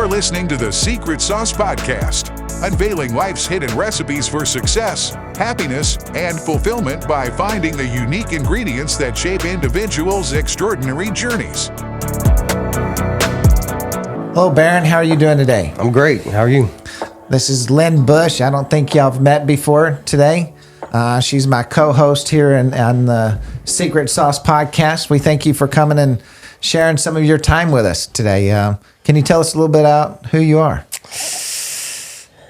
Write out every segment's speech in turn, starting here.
You're listening to the Secret Sauce Podcast, unveiling life's hidden recipes for success, happiness, and fulfillment by finding the unique ingredients that shape individuals' extraordinary journeys. Hello, Baron. How are you doing today? I'm great. How are you? This is Lynn Bush. I don't think y'all have met before today. She's my co-host here on the Secret Sauce Podcast. We thank you for coming and sharing some of your time with us today. Can you tell us a little bit about who you are?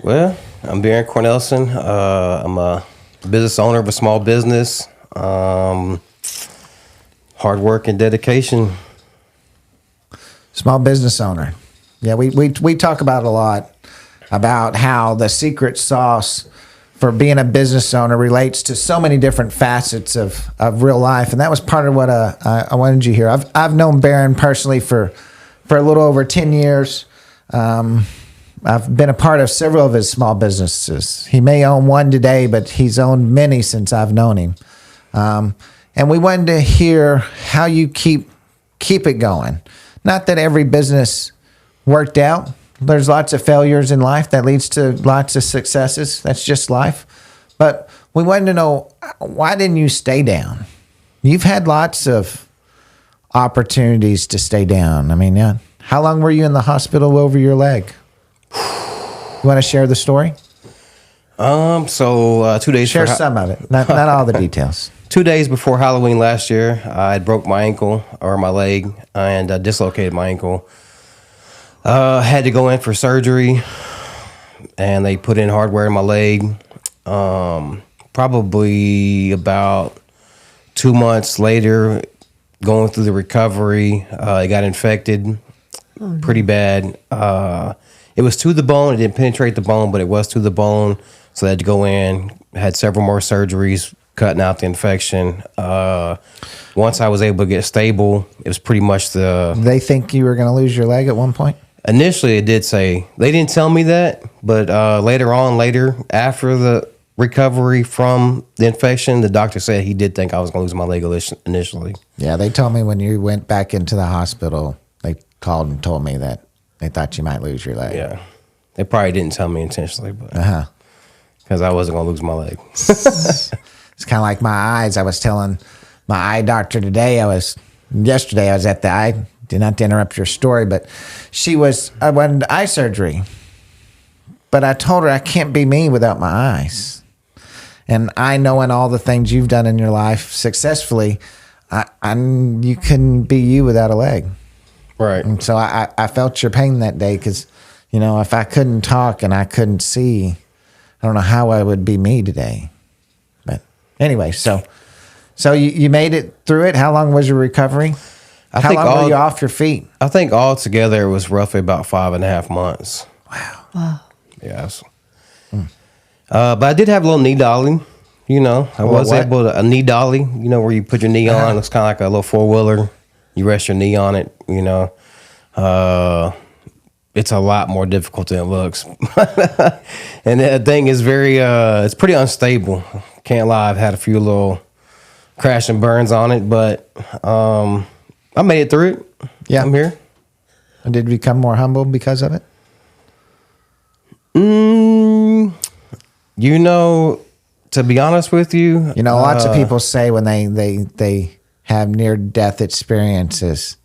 Well, I'm Baron Cornelson. I'm a business owner of a small business. Hard work and dedication. Small business owner. Yeah, we talk about it a lot, about how the secret sauce for being a business owner relates to so many different facets of real life. And that was part of what I wanted you here. I've known Baron personally for a little over 10 years. I've been a part of several of his small businesses. He may own one today, but he's owned many since I've known him. And we wanted to hear how you keep it going. Not that every business worked out. There's lots of failures in life that leads to lots of successes. That's just life. But we wanted to know, why didn't you stay down? You've had lots of opportunities to stay down. I mean, yeah. How long were you in the hospital over your leg? You want to share the story? 2 days. Share some of it, not all the details. 2 days before Halloween last year, I broke my ankle or my leg and dislocated my ankle. Had to go in for surgery, and they put in hardware in my leg. Probably about 2 months later, going through the recovery, it got infected pretty bad. It was to the bone. It didn't penetrate the bone, but it was to the bone. So I had to go in, had several more surgeries, cutting out the infection. Once I was able to get stable, it was pretty much They think you were going to lose your leg at one point? Initially, it did say, they didn't tell me that, but later, after the recovery from the infection, the doctor said he did think I was going to lose my leg initially. Yeah, they told me when you went back into the hospital, they called and told me that they thought you might lose your leg. Yeah. They probably didn't tell me intentionally, but because I wasn't going to lose my leg. It's kind of like my eyes. I was telling my eye doctor yesterday I was at the eye, not to interrupt your story, but I went into eye surgery. But I told her I can't be me without my eyes. And I know in all the things you've done in your life successfully, you couldn't be you without a leg. Right. And so I felt your pain that day because, if I couldn't talk and I couldn't see, I don't know how I would be me today. But anyway, so you made it through it. How long was your recovery? How long were you off your feet? I think altogether it was roughly about 5.5 months. Wow. Yes. But I did have a little knee dolly. I was able to, a knee dolly, where you put your knee on. It's kind of like a little four-wheeler. You rest your knee on it, It's a lot more difficult than it looks. And that thing is it's pretty unstable. Can't lie, I've had a few little crash and burns on it, but I made it through it. Yeah. I'm here. And did you become more humble because of it? To be honest with you, lots of people say when they have near-death experiences,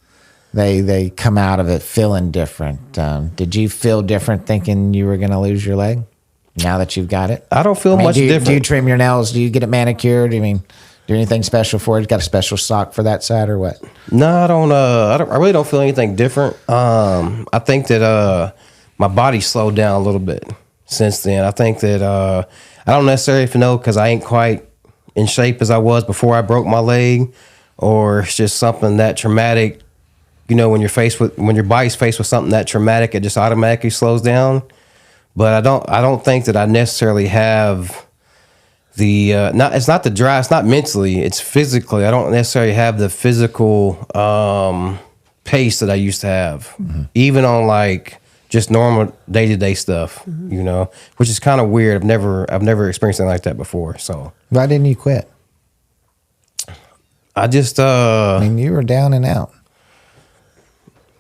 they come out of it feeling different. Did you feel different thinking you were going to lose your leg now that you've got it? I don't feel much different. Do you trim your nails? Do you get it manicured? Do anything special for it? You got a special sock for that side or what? No, I don't. I really don't feel anything different. I think that my body slowed down a little bit since then. I think that I don't necessarily know because I ain't quite in shape as I was before I broke my leg, or it's just something that traumatic. When your body's faced with something that traumatic, it just automatically slows down. But I don't think that I necessarily have it's not the drive, it's not mentally, it's physically. I don't necessarily have the physical pace that I used to have, even on like just normal day-to-day stuff, which is kind of weird. I've never experienced anything like that before. So why didn't you quit? I just you were down and out.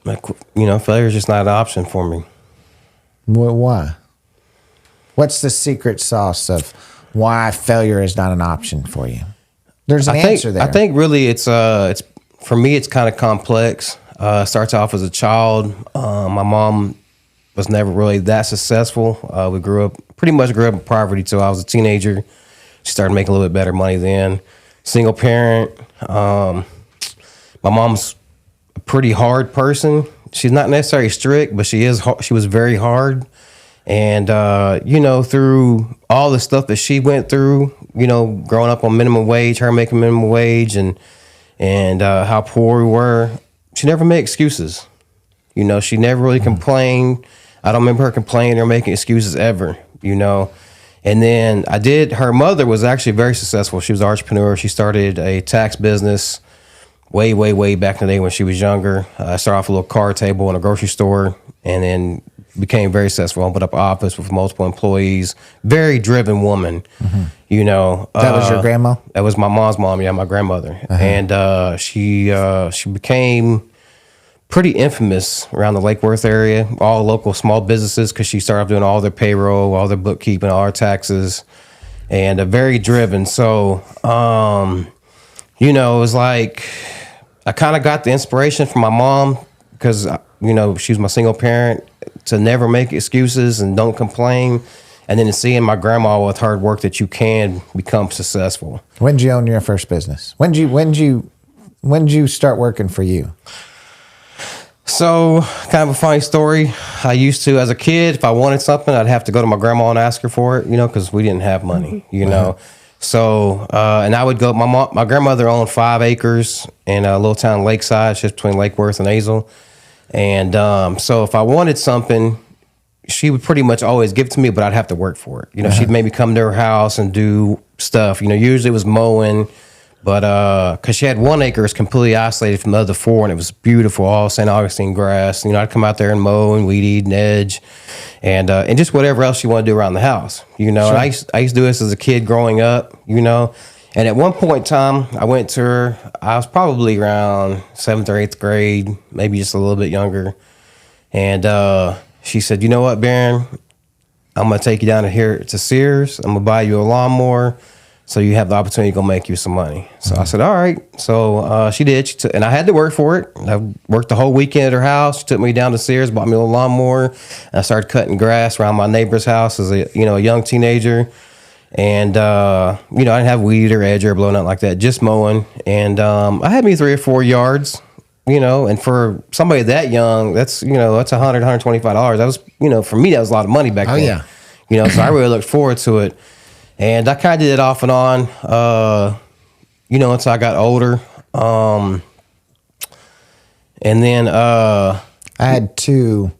Failure is just not an option for me. Why? What's the secret sauce of why failure is not an option for you? There's an answer there. I think really it's for me it's kind of complex. Starts off as a child. My mom was never really that successful. We pretty much grew up in poverty till I was a teenager. She started making a little bit better money then. Single parent. My mom's a pretty hard person. She's not necessarily strict, but she was very hard. And, through all the stuff that she went through, growing up on minimum wage, her making minimum wage and how poor we were, she never made excuses. She never really complained. I don't remember her complaining or making excuses ever, And then her mother was actually very successful. She was an entrepreneur. She started a tax business way, way, way back in the day when she was younger. Started off a little card table in a grocery store and then became very successful. Opened up an office with multiple employees. Very driven woman, That was your grandma? That was my mom's mom, yeah, my grandmother. And she became pretty infamous around the Lake Worth area, all local small businesses, because she started doing all their payroll, all their bookkeeping, all our taxes, and very driven. So, it was like I kind of got the inspiration from my mom because, she was my single parent, to never make excuses and don't complain. And then seeing my grandma with hard work that you can become successful. When did you own your first business? When did you start working for you? So, kind of a funny story. I used to, as a kid, if I wanted something, I'd have to go to my grandma and ask her for it, because we didn't have money, So, and I would go, my grandmother owned 5 acres in a little town, Lakeside, just between Lake Worth and Azle. And so if I wanted something, she would pretty much always give it to me, but I'd have to work for it. She'd maybe come to her house and do stuff. Usually it was mowing, but because she had 1 acre, it's completely isolated from the other 4, and it was beautiful, all St. Augustine grass. I'd come out there and mow and weed eat and edge, and just whatever else you want to do around the house. Sure. And I used to do this as a kid growing up. And at one point in time, I went to her. I was probably around 7th or 8th grade, maybe just a little bit younger. And she said, "You know what, Baron? I'm going to take you down here to Sears. I'm going to buy you a lawnmower so you have the opportunity to go make you some money." So I said, all right. So she did. And I had to work for it. I worked the whole weekend at her house. She took me down to Sears, bought me a little lawnmower. And I started cutting grass around my neighbor's house as a young teenager. And, I didn't have weed or edge or blow, nothing like that, just mowing. And I had me 3 or 4 yards, and for somebody that young, that's, that's $100, $125. That was, for me, that was a lot of money back then. Yeah. So I really looked forward to it. And I kind of did it off and on, until I got older. And then I had 2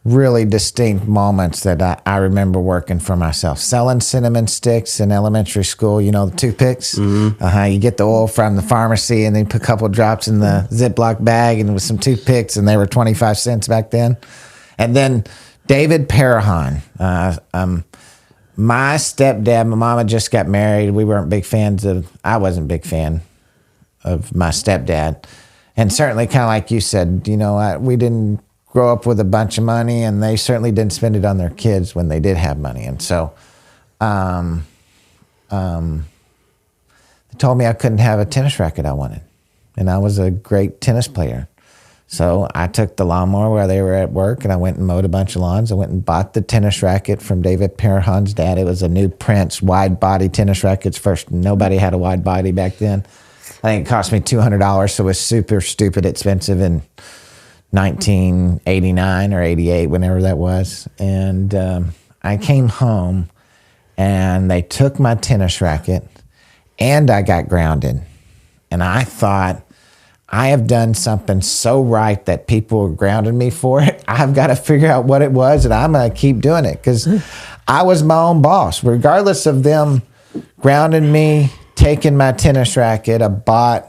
really distinct moments that I remember working for myself. Selling cinnamon sticks in elementary school, the toothpicks. Mm-hmm. You get the oil from the pharmacy and then put a couple of drops in the Ziploc bag and with some toothpicks, and they were 25 cents back then. And then David Parahan, my stepdad, my mama just got married. We weren't big fans I wasn't a big fan of my stepdad. And certainly kind of like you said, we didn't grow up with a bunch of money, and they certainly didn't spend it on their kids when they did have money. And so they told me I couldn't have a tennis racket I wanted. And I was a great tennis player. So I took the lawnmower while they were at work, and I went and mowed a bunch of lawns. I went and bought the tennis racket from David Parahan's dad. It was a new Prince wide body tennis rackets. First, nobody had a wide body back then. I think it cost me $200, so it was super stupid expensive in 1989 or 88, whenever that was. And I came home, and they took my tennis racket, and I got grounded. And I thought, I have done something so right that people grounded me for it. I've got to figure out what it was, and I'm going to keep doing it, because I was my own boss. Regardless of them grounding me, taking my tennis racket, I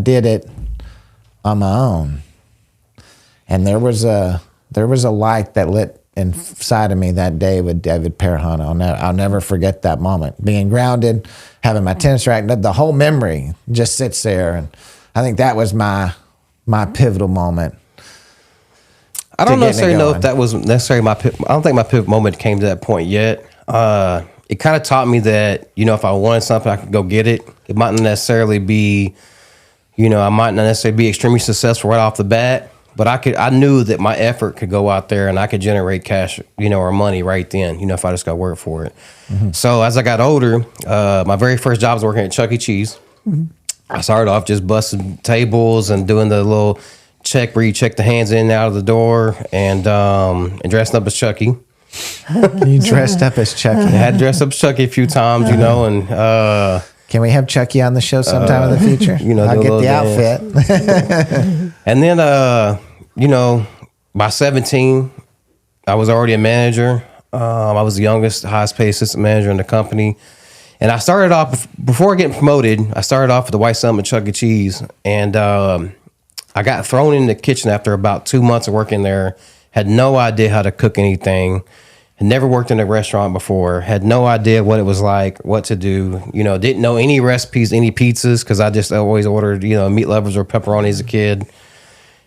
did it on my own. And there was a light that lit inside of me that day with David Parahan. I'll never forget that moment. Being grounded, having my tennis racket, the whole memory just sits there. And I think that was my pivotal moment. I don't getting it necessarily know going? if that was necessarily I don't think my pivot moment came to that point yet. It kind of taught me that, if I wanted something, I could go get it. It might not necessarily be, I might not necessarily be extremely successful right off the bat, but I knew that my effort could go out there and I could generate cash, or money right then, if I just got work for it. Mm-hmm. So as I got older, my very first job was working at Chuck E. Cheese. Mm-hmm. I started off just busting tables and doing the little check where you check the hands in and out of the door and dressing up as Chucky. You dressed up as Chucky. I had dressed up as Chucky a few times, and can we have Chucky on the show sometime in the future? I'll get the outfit. And then, by 17, I was already a manager. I was the youngest, highest paid assistant manager in the company. And I started off, before getting promoted, I started off at the White Summit Chuck E. Cheese. And I got thrown in the kitchen after about 2 months of working there. Had no idea how to cook anything. Had never worked in a restaurant before. Had no idea what it was like, what to do. Didn't know any recipes, any pizzas, because I just always ordered, meat lovers or pepperoni as a kid.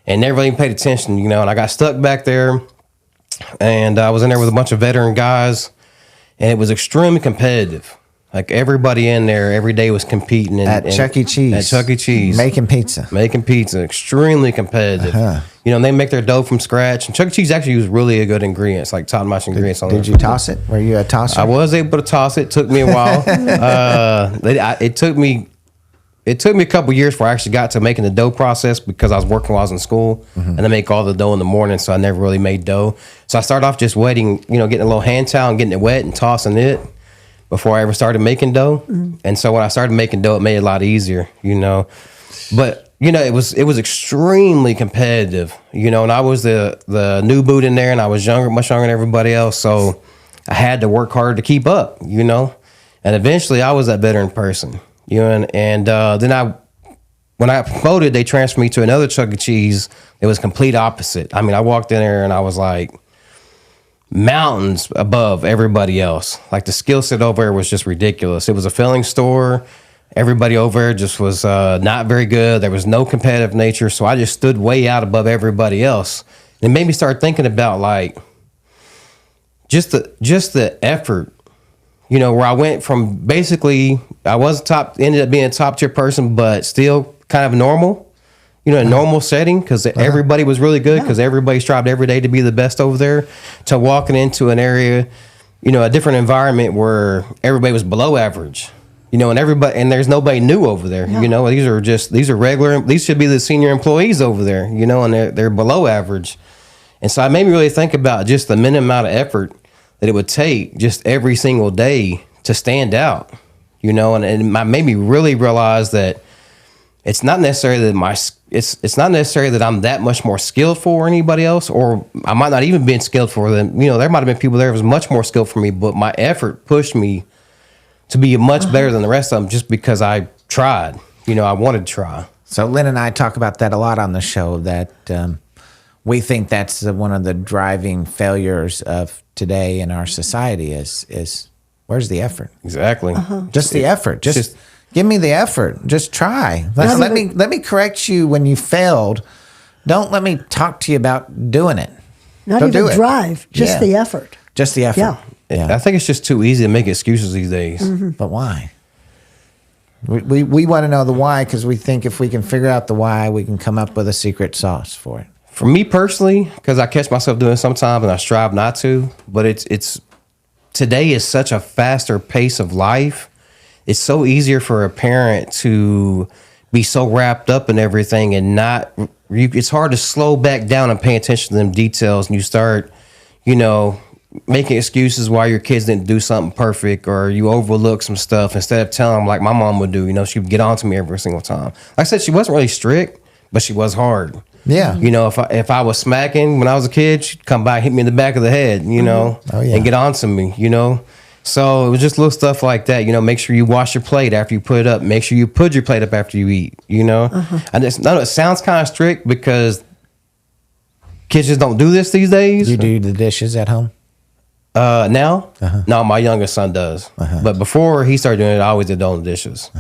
And never really paid attention, and I got stuck back there. And I was in there with a bunch of veteran guys. And it was extremely competitive. Like everybody in there every day was competing. At Chuck E. Cheese. At Chuck E. Cheese. Making pizza. Extremely competitive. Uh-huh. They make their dough from scratch. And Chuck E. Cheese actually used really good ingredients, like top-notch ingredients. Did you toss it? Were you a tosser? I was able to toss it. Took me a while. It took me a couple years before I actually got to making the dough process because I was working while I was in school. Mm-hmm. And I make all the dough in the morning, so I never really made dough. So I started off just wetting, getting a little hand towel and getting it wet and tossing it before I ever started making dough. Mm-hmm. And so when I started making dough, it made it a lot easier, But, it was extremely competitive, and I was the new boot in there and I was much younger than everybody else. So I had to work hard to keep up, And eventually I was that veteran person, and then when I got promoted, they transferred me to another Chuck E. Cheese. It was complete opposite. I mean, I walked in there and I was like, mountains above everybody else. Like the skill set over there was just ridiculous. It was a filling store. Everybody over there just was not very good. There was no competitive nature. So I just stood way out above everybody else. It made me start thinking about like just the effort, where I went from basically I was ended up being a top tier person, but still kind of normal. A normal setting because everybody was really good because everybody strived every day to be the best over there, to walking into an area, a different environment where everybody was below average, and there's nobody new over there. Yeah. These are regular, these should be the senior employees over there, and they're below average. And so it made me really think about just the minimum amount of effort that it would take just every single day to stand out, and it made me really realize that it's not necessarily that it's not necessarily that I'm that much more skillful or anybody else, or I might not even been skillful than there might have been people there who was much more skillful for me, but my effort pushed me to be much better than the rest of them just because I tried. I wanted to try. So Lynn and I talk about that a lot on the show, that we think that's one of the driving failures of today in our society is where's the effort? Exactly. Just the effort. Just give me the effort. Just try. Let me correct you when you failed. Don't let me talk to you about doing it. Not Don't even do it. drive, just the effort. Just the effort. Yeah. I think it's just too easy to make excuses these days. Mm-hmm. But why? We want to know the why because we think if we can figure out the why, we can come up with a secret sauce for it. For me personally, because I catch myself doing it sometimes and I strive not to, but it's today is such a faster pace of life. It's so easier for a parent to be so wrapped up in everything and it's hard to slow back down and pay attention to them details. And you start, making excuses why your kids didn't do something perfect, or you overlook some stuff instead of telling them like my mom would do. She would get on to me every single time. Like I said, she wasn't really strict, but she was hard. Yeah. If I was smacking when I was a kid, she'd come by and hit me in the back of the head, and get on to me, So it was just little stuff like that, make sure you wash your plate after you put it up. Make sure you put your plate up after you eat, And it sounds kind of strict because kids just don't do this these days. You do the dishes at home? Now? No, my youngest son does. But before he started doing it, I always did all the dishes.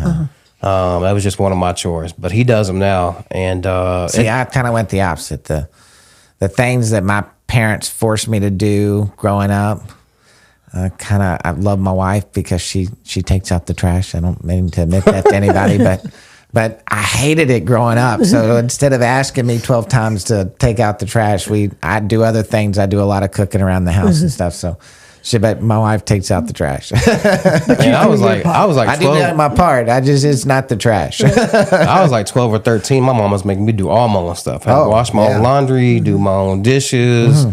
That was just one of my chores, but he does them now. And see, I kind of went the opposite. the things that my parents forced me to do growing up. I love my wife because she takes out the trash. I don't mean to admit that to anybody, but I hated it growing up. So instead of asking me 12 times to take out the trash, I do other things. I do a lot of cooking around the house and stuff. So but my wife takes out the trash. And I was like 12. I do that my part. It's not the trash. I was like 12 or 13. My mom was making me do all my own stuff. I had to wash my own laundry, do my own dishes,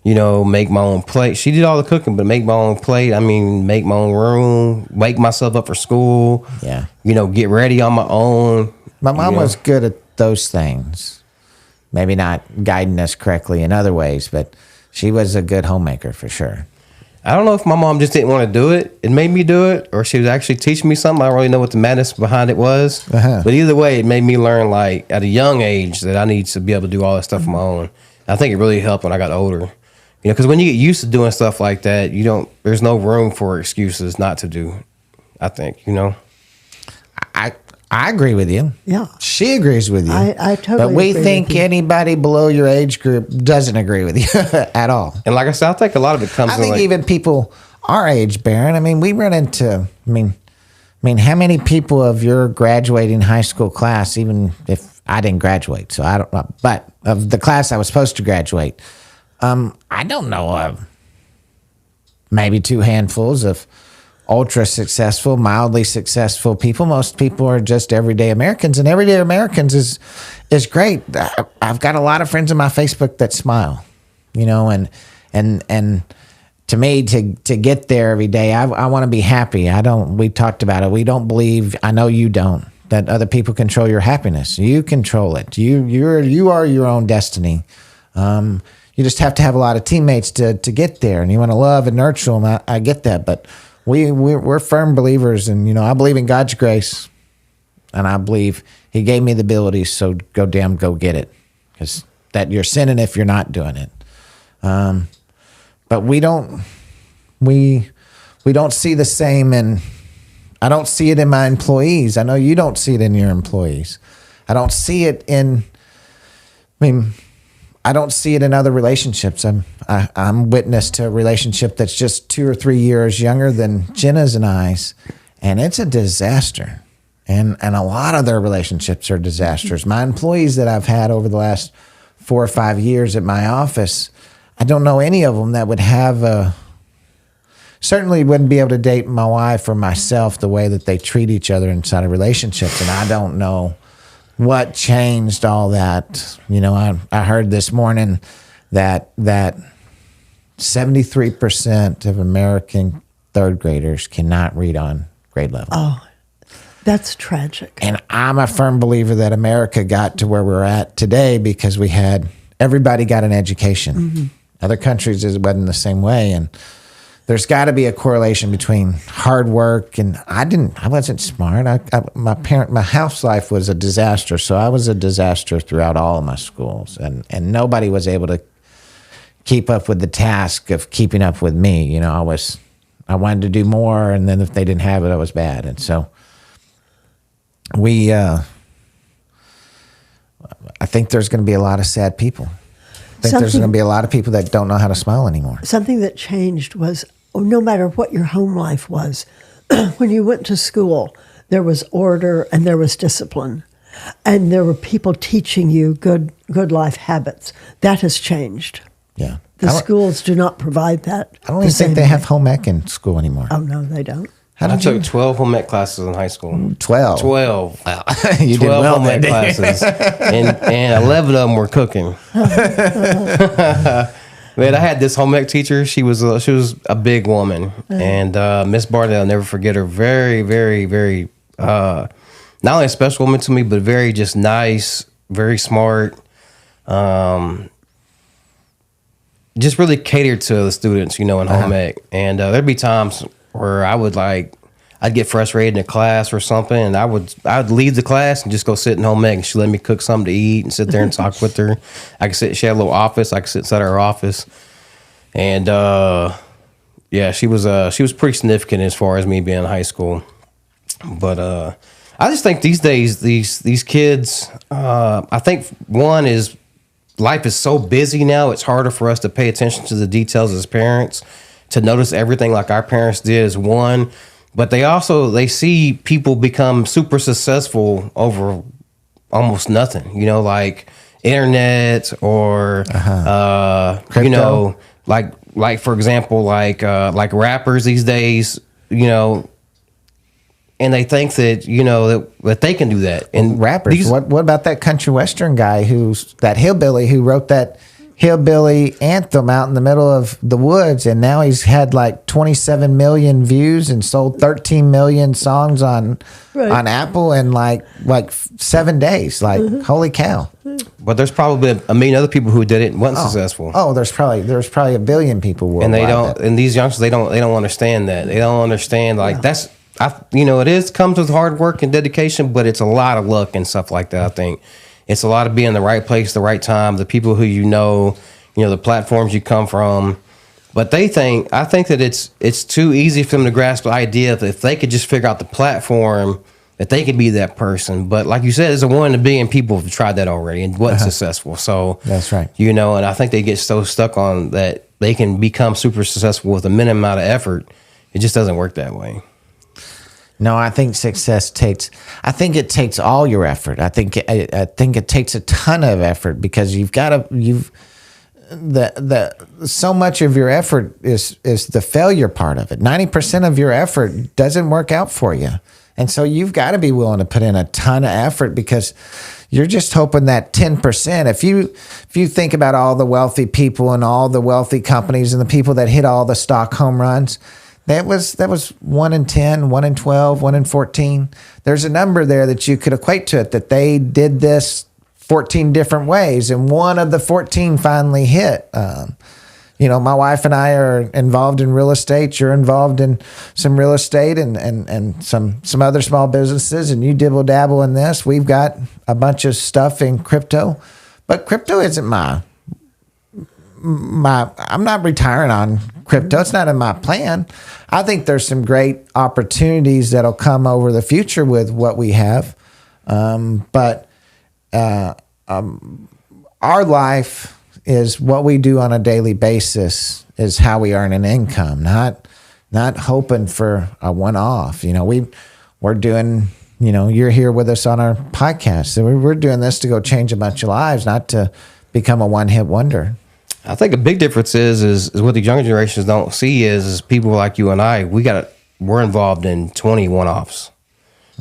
make my own plate. She did all the cooking, but make my own plate. I mean, make my own room, wake myself up for school. Yeah. Get ready on my own. My mom was good at those things. Maybe not guiding us correctly in other ways, but she was a good homemaker for sure. I don't know if my mom just didn't want to do it and made me do it, or she was actually teaching me something. I don't really know what the madness behind it was. But either way, it made me learn, like, at a young age that I need to be able to do all that stuff on my own. I think it really helped when I got older. Because when you get used to doing stuff like that, there's no room for excuses not to do, I think, I agree with you. Yeah. She agrees with you. I totally But we agree think with you. anybody below your age group doesn't agree with you at all. And like I said, I think a lot of it comes I in think like, even people our age, Baron, I mean, we run into, I mean, how many people of your graduating high school class, even if I didn't graduate, so I don't know, but of the class I was supposed to graduate, I don't know of maybe two handfuls of ultra successful, mildly successful people. Most people are just everyday Americans, and everyday Americans is great. I've got a lot of friends on my Facebook that smile, and to me, to get there every day, I want to be happy. We talked about it. We don't believe, I know you don't, that other people control your happiness. You control it. You are your own destiny. You just have to have a lot of teammates to get there, and you want to love and nurture them. I get that, but we're firm believers, and I believe in God's grace, and I believe He gave me the ability. So go get it, because that you're sinning if you're not doing it. But we don't see the same, and I don't see it in my employees. I know you don't see it in your employees. I don't see it I don't see it in other relationships. I'm witness to a relationship that's just 2 or 3 years younger than Jenna's and I's, and it's a disaster. And a lot of their relationships are disasters. My employees that I've had over the last 4 or 5 years at my office, I don't know any of them that would have certainly wouldn't be able to date my wife or myself the way that they treat each other inside of relationships. And I don't know what changed all that. I heard this morning that 73% of American third graders cannot read on grade level. Oh, that's tragic. And I'm a firm believer that America got to where we're at today because everybody got an education. Mm-hmm. Other countries, it wasn't the same way. And there's got to be a correlation between hard work and I wasn't smart. My house life was a disaster. So I was a disaster throughout all of my schools, and nobody was able to keep up with the task of keeping up with me. I wanted to do more, and then if they didn't have it, I was bad. And so I think there's going to be a lot of sad people. I think there's going to be a lot of people that don't know how to smile anymore. Something that changed was, no matter what your home life was, when you went to school, there was order and there was discipline. And there were people teaching you good life habits. That has changed. Yeah. The schools do not provide that. I don't even think they have home ec in school anymore. Oh, no, they don't. I took 12 home ec classes in high school. 12? 12. Wow. You 12 did well home ec then. classes. and 11 of them were cooking. Man, I had this home ec teacher. She was a big woman. And Miss Bartlett, I'll never forget her. Very, very, very, not only a special woman to me, but very just nice, very smart. Just really catered to the students, in home ec. And there'd be times where I'd get frustrated in class or something, and I'd leave the class and just go sit in home ec, and she'd let me cook something to eat and sit there and talk with her. She had a little office. I could sit inside her office. And she was pretty significant as far as me being in high school. But I just think these days, these kids, I think one is life is so busy now, it's harder for us to pay attention to the details as parents, to notice everything like our parents did as one. But they see people become super successful over almost nothing, you know, like internet or, you know, like for example, like rappers these days, you know, and they think that, you know, that they can do that. And Rappers. What about that country western guy that hillbilly who wrote that hillbilly anthem out in the middle of the woods, and now he's had like 27 million views and sold 13 million songs on Apple in like 7 days. Like, holy cow. But there's probably a million other people who did it and wasn't successful. Oh, there's probably a billion people worldwide. And they don't. And these youngsters, they don't understand that. They don't understand you know, comes with hard work and dedication, but it's a lot of luck and stuff like that. I think it's a lot of being in the right place, the right time, the people who you know, the platforms you come from. But I think that it's too easy for them to grasp the idea that if they could just figure out the platform, that they could be that person. But like you said, there's a 1 in a billion people who've tried that already and wasn't successful. So that's right. You know, and I think they get so stuck on that they can become super successful with a minimum amount of effort. It just doesn't work that way. No, I think success takes all your effort. I think it takes a ton of effort, because so much of your effort is the failure part of it. 90% of your effort doesn't work out for you. And so you've got to be willing to put in a ton of effort, because you're just hoping that 10%. If you think about all the wealthy people and all the wealthy companies and the people that hit all the stock home runs, that was 1 in 10, 1 in 12, 1 in 14. There's a number there that you could equate to it, that they did this 14 different ways, and one of the 14 finally hit. You know, my wife and I are involved in real estate. You're involved in some real estate and some other small businesses, and you dibble dabble in this. We've got a bunch of stuff in crypto, but crypto isn't I'm not retiring on crypto. It's not in my plan. I think there's some great opportunities that'll come over the future with what we have. But our life is what we do on a daily basis, is how we earn an income, not hoping for a one-off. You know, we're doing, you know, you're here with us on our podcast. So we're doing this to go change a bunch of lives, not to become a one-hit wonder. I think a big difference is what the younger generations don't see is people like you and I, we're involved in 20 one-offs,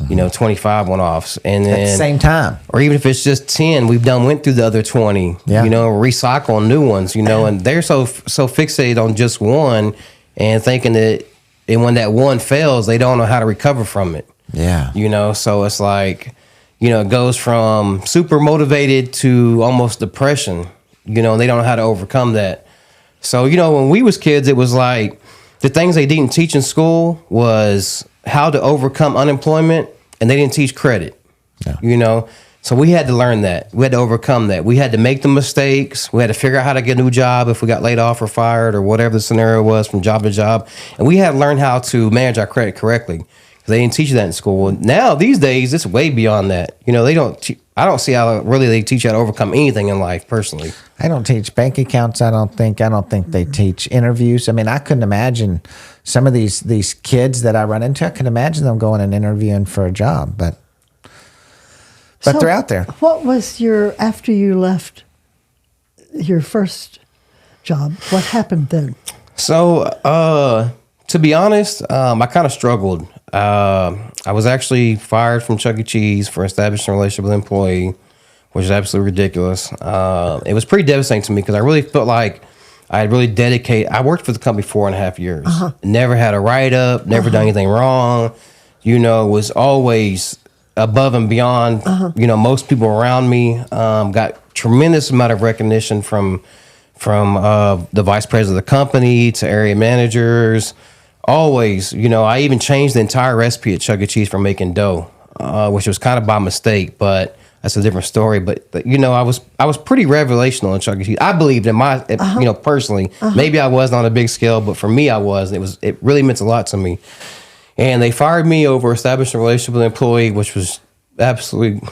you know, 25 one-offs. And then, at the same time. Or even if it's just 10, went through the other 20, you know, recycle new ones, you know, and they're so fixated on just one and thinking that, and when that one fails, they don't know how to recover from it. Yeah. You know, so it's like, you know, it goes from super motivated to almost depression. You know, they don't know how to overcome that. So, you know, when we was kids, it was like the things they didn't teach in school was how to overcome unemployment, and they didn't teach credit. Yeah. You know, so we had to learn that. We had to overcome that. We had to make the mistakes. We had to figure out how to get a new job if we got laid off or fired or whatever the scenario was from job to job. And we had to learn how to manage our credit correctly. They didn't teach you that in school. Now, these days, it's way beyond that. You know, I don't see how really they teach you how to overcome anything in life, personally. I don't teach bank accounts. I don't think they teach interviews. I mean, I couldn't imagine some of these kids that I run into. I couldn't imagine them going and interviewing for a job, but so they're out there. What was after you left your first job, what happened then? So, to be honest, I kind of struggled. I was actually fired from Chuck E. Cheese for establishing a relationship with an employee, which is absolutely ridiculous. It was pretty devastating to me because I really felt like I had really dedicated. I worked for the company 4.5 years. Never had a write-up, never done anything wrong. You know, was always above and beyond, you know, most people around me. Got tremendous amount of recognition from the vice president of the company to area managers. Always, you know, I even changed the entire recipe at Chuck E. Cheese for making dough, which was kind of by mistake, but that's a different story. But you know, I was pretty revelational in Chuck E. Cheese. I believed in you know, personally. Maybe I wasn't on a big scale, but for me, I was. It really meant a lot to me. And they fired me over establishing a relationship with an employee, which was absolutely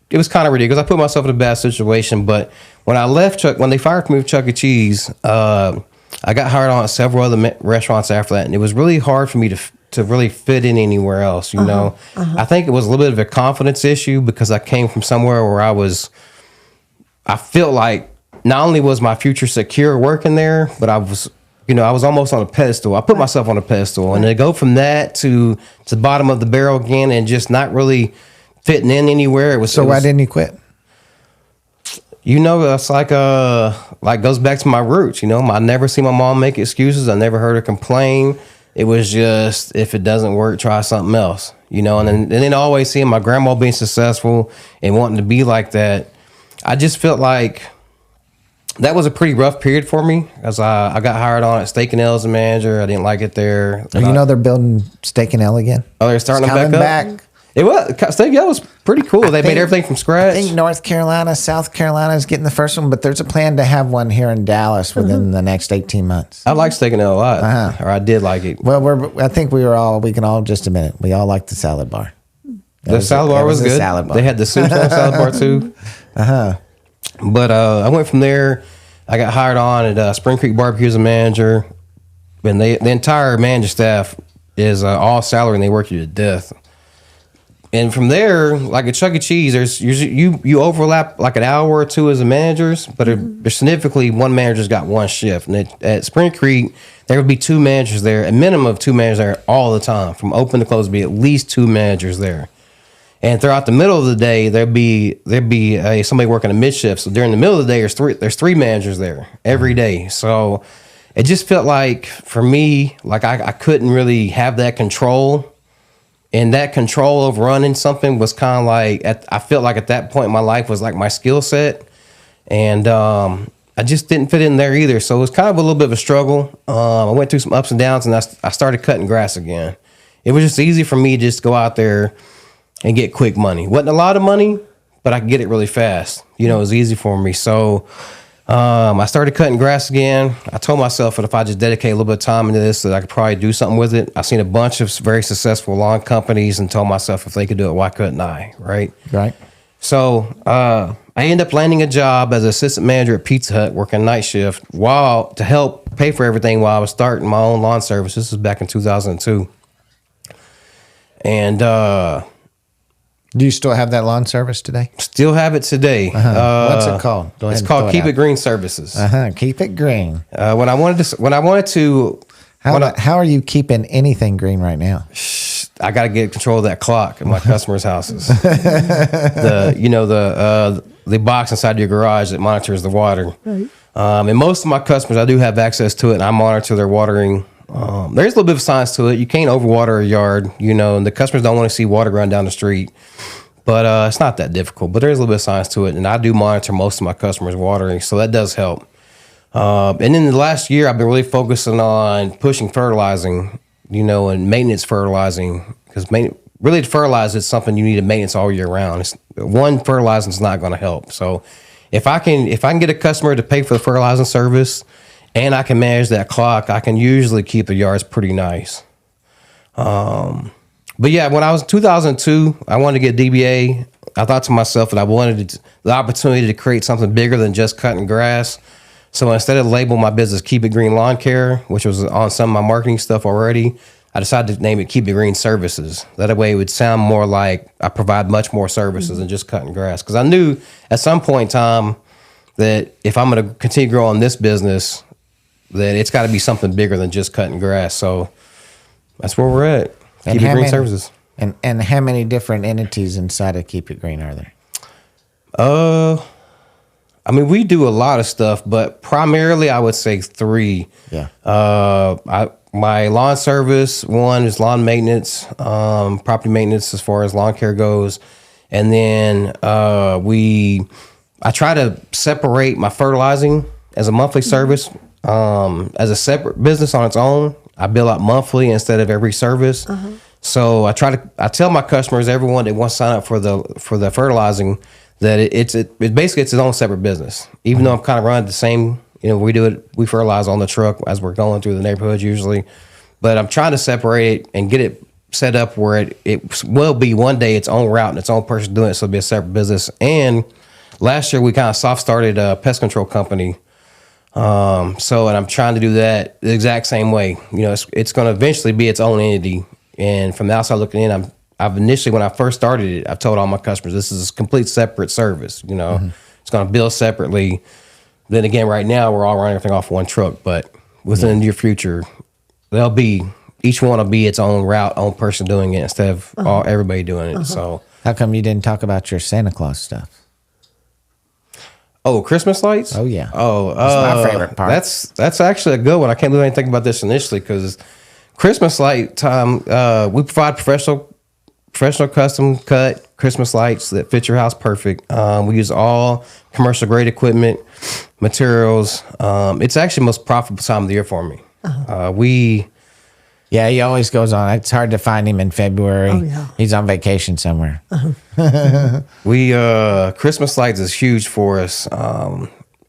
it was kind of ridiculous. I put myself in a bad situation, but when I left when they fired me with Chuck E. Cheese, I got hired on at several other restaurants after that, and it was really hard for me to really fit in anywhere else. You know, I think it was a little bit of a confidence issue because I came from somewhere where I felt like not only was my future secure working there, but I was almost on a pedestal. I put myself on a pedestal, and to go from that to the bottom of the barrel again, and just not really fitting in anywhere. So why didn't you quit? You know, it's like goes back to my roots. You know, I never see my mom make excuses. I never heard her complain. It was just, if it doesn't work, try something else. You know, and then always seeing my grandma being successful and wanting to be like that. I just felt like that was a pretty rough period for me, as I got hired on at Steak and Ale as a manager. I didn't like it there. You know they're building Steak and Ale again. Oh, they're starting It's them back up? It was. Steak and Ale was pretty cool. They made everything from scratch. I think North Carolina, South Carolina is getting the first one, but there's a plan to have one here in Dallas within the next 18 months. I like Steak and Ale a lot, or I did like it. Well, I think we can all just admit it. We all like the salad bar. The salad bar was good. Salad bar. They had the soup on salad bar too. But I went from there. I got hired on at Spring Creek Barbecue as a manager, and the entire manager staff is all salary, and they work you to death. And from there, like at Chuck E. Cheese, there's usually you overlap like an hour or two as a managers, but there's significantly one manager's got one shift. And at Spring Creek, there would be two managers there, a minimum of two managers there all the time. From open to close, would be at least two managers there. And throughout the middle of the day, there'd be somebody working a mid shift. So during the middle of the day, there's three managers there every day. So it just felt like, for me, like I couldn't really have that control. And that control over running something was kind of like, I felt like at that point in my life was like my skill set. And I just didn't fit in there either. So it was kind of a little bit of a struggle. I went through some ups and downs, and I started cutting grass again. It was just easy for me to just go out there and get quick money. Wasn't a lot of money, but I could get it really fast. You know, it was easy for me. So I started cutting grass again. I told myself that if I just dedicate a little bit of time into this, that I could probably do something with it. I've seen a bunch of very successful lawn companies and told myself if they could do it, why couldn't I? Right. So I ended up landing a job as an assistant manager at Pizza Hut, working night shift, to help pay for everything while I was starting my own lawn service. This was back in 2002. And do you still have that lawn service today? Still have it today. What's it called? It's called Keep It Green Services. Keep it green. When I wanted to, how are you keeping anything green right now? I got to get control of that clock at my customers' houses. The box inside your garage that monitors the water. Right. And most of my customers, I do have access to it, and I monitor their watering. There's a little bit of science to it. You can't overwater a yard, and the customers don't want to see water run down the street. But it's not that difficult. But there's a little bit of science to it, and I do monitor most of my customers' watering, so that does help. And in the last year, I've been really focusing on pushing fertilizing, and maintenance fertilizing, because really to fertilize is something you need to maintenance all year round. One fertilizing is not going to help. So if I can get a customer to pay for the fertilizing service, and I can manage that clock, I can usually keep the yards pretty nice. But yeah, when I was in 2002, I wanted to get DBA. I thought to myself that I wanted the opportunity to create something bigger than just cutting grass. So instead of labeling my business Keep It Green Lawn Care, which was on some of my marketing stuff already, I decided to name it Keep It Green Services. That way it would sound more like I provide much more services than just cutting grass. Because I knew at some point in time that if I'm going to continue growing this business, that it's got to be something bigger than just cutting grass. So that's where we're at. Keep It Green Services. And how many different entities inside of Keep It Green are there? I mean, we do a lot of stuff, but primarily I would say 3. Yeah. My lawn service, one is lawn maintenance, property maintenance as far as lawn care goes. And then I try to separate my fertilizing as a monthly service. As a separate business on its own, I bill out monthly instead of every service. So I tell my customers, everyone that wants to sign up for the fertilizing, that it's basically its own separate business. Even though I'm kind of running the same, we fertilize on the truck as we're going through the neighborhood usually, but I'm trying to separate it and get it set up where it will be one day its own route and its own person doing it, so it'll be a separate business. And last year we kind of soft started a pest control company. And I'm trying to do that the exact same way. You know, it's going to eventually be its own entity. And from the outside looking in, I've initially, when I first started it, I've told all my customers this is a complete separate service. You know, it's going to bill separately. Then again, right now we're all running everything off one truck, but within the near future, each one will be its own route, own person doing it instead of everybody doing it. So How come you didn't talk about your Santa Claus stuff? Oh, Christmas lights? Oh, yeah. Oh, That's my favorite part. That's actually a good one. I can't believe I didn't think about this initially because Christmas light time, we provide professional custom cut Christmas lights that fit your house perfect. We use all commercial grade equipment, materials. It's actually the most profitable time of the year for me. Yeah, he always goes on. It's hard to find him in February. Oh, yeah. He's on vacation somewhere. Christmas lights is huge for us.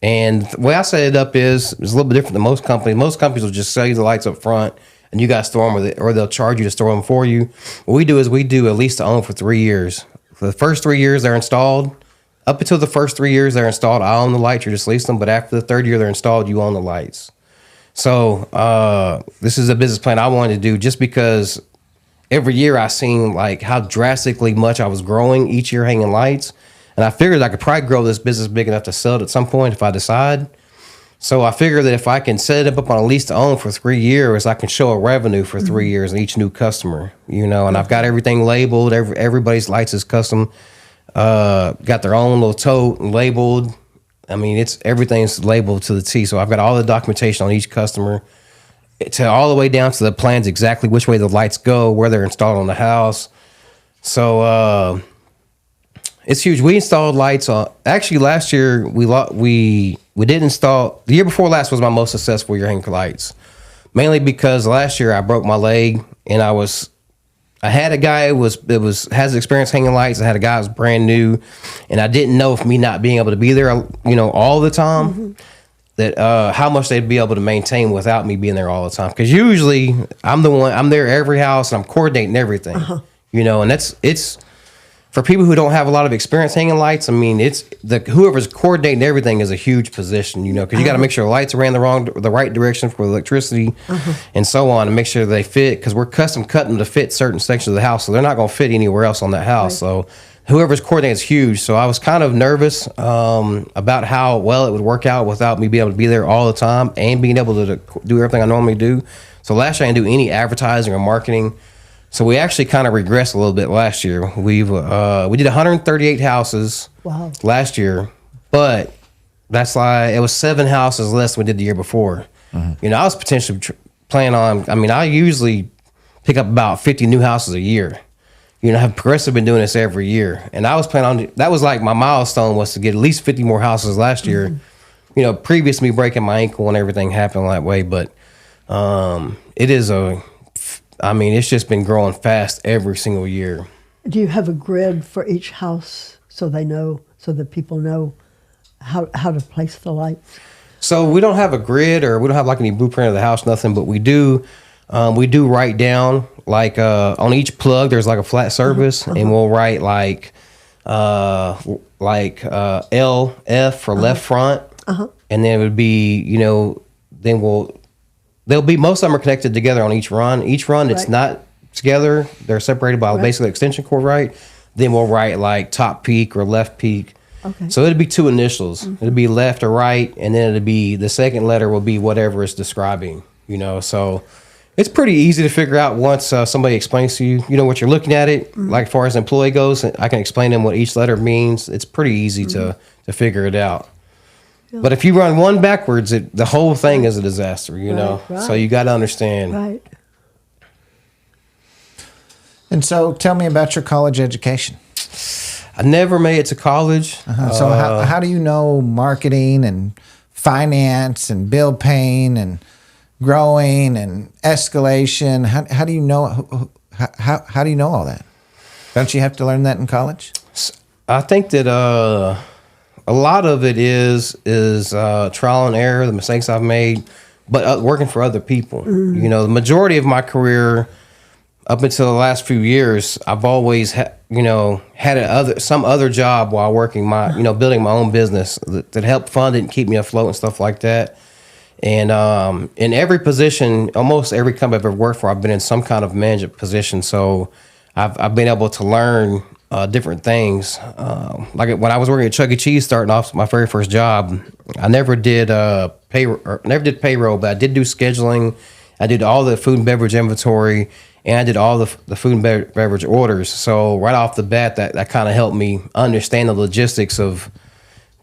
And the way I set it up is a little bit different than most companies. Most companies will just sell you the lights up front and you got to store them or they'll charge you to store them for you. What we do is we do at least to own for 3 years. For the first 3 years they're installed. Up until the first 3 years they're installed, I own the lights, you just lease them. But after the third year they're installed, you own the lights. So this is a business plan I wanted to do just because every year I seen like how drastically much I was growing each year hanging lights. And I figured I could probably grow this business big enough to sell it at some point if I decide. So I figured that if I can set it up on a lease to own for 3 years, I can show a revenue for 3 years in each new customer, you know, and I've got everything labeled. Everybody's lights is custom, got their own little tote and labeled. I mean, everything's labeled to the T. So I've got all the documentation on each customer to all the way down to the plans, exactly which way the lights go, where they're installed on the house. So it's huge. We installed lights on. Actually, last year we did install. The year before last was my most successful year hanging lights, mainly because last year I broke my leg and I had a guy has experience hanging lights. I had a guy who was brand new, and I didn't know if me not being able to be there, you know, all the time, that how much they'd be able to maintain without me being there all the time. Because usually I'm there every house and I'm coordinating everything, you know, and it's for people who don't have a lot of experience hanging lights. I mean, whoever's coordinating everything is a huge position, you know, because you got to make sure the lights are in the right direction for electricity and so on, and make sure they fit, because we're custom cutting them to fit certain sections of the house, so they're not going to fit anywhere else on that house. Right. So whoever's coordinating is huge. So I was kind of nervous about how well it would work out without me being able to be there all the time and being able to do everything I normally do. So last year I didn't do any advertising or marketing. So we actually kind of regressed a little bit last year. We did 138 houses last year, but that's like it was 7 houses less than we did the year before. You know, I was potentially planning on. I mean, I usually pick up about 50 new houses a year. You know, I've progressively been doing this every year, and I was planning on. That was like my milestone was to get at least 50 more houses last year. You know, previous to me breaking my ankle and everything happened that way, but it is I mean, it's just been growing fast every single year. Do you have a grid for each house so that people know how to place the lights? So we don't have a grid, or we don't have like any blueprint of the house, nothing, but we do write down like on each plug there's like a flat surface, and we'll write like LF for left front, and then it would be, you know, then they'll be, most of them are connected together on each run. Each run, it's not together. They're separated by basically extension cord, right? Then we'll write like top peak or left peak. Okay. So it'd be 2 initials. It'd be left or right, and then it'd be the second letter will be whatever it's describing, you know. So it's pretty easy to figure out once somebody explains to you, you know, what you're looking at it. Like as far as employee goes, I can explain to them what each letter means. It's pretty easy to figure it out. Yeah. But if you run one backwards, the whole thing is a disaster, you know? Right. So you got to understand. Right. And so tell me about your college education. I never made it to college. So how do you know marketing and finance and bill paying and growing and escalation? How do you know how do you know all that? Don't you have to learn that in college? I think that a lot of it is trial and error, the mistakes I've made, but working for other people. You know, the majority of my career, up until the last few years, I've always had some other job while working building my own business that helped fund it and keep me afloat and stuff like that. And in every position, almost every company I've ever worked for, I've been in some kind of management position. So I've been able to learn different things. Like when I was working at Chuck E. Cheese, starting off my very first job, I never did payroll, but I did do scheduling. I did all the food and beverage inventory, and I did all the food and beverage orders. So right off the bat, that kind of helped me understand the logistics of,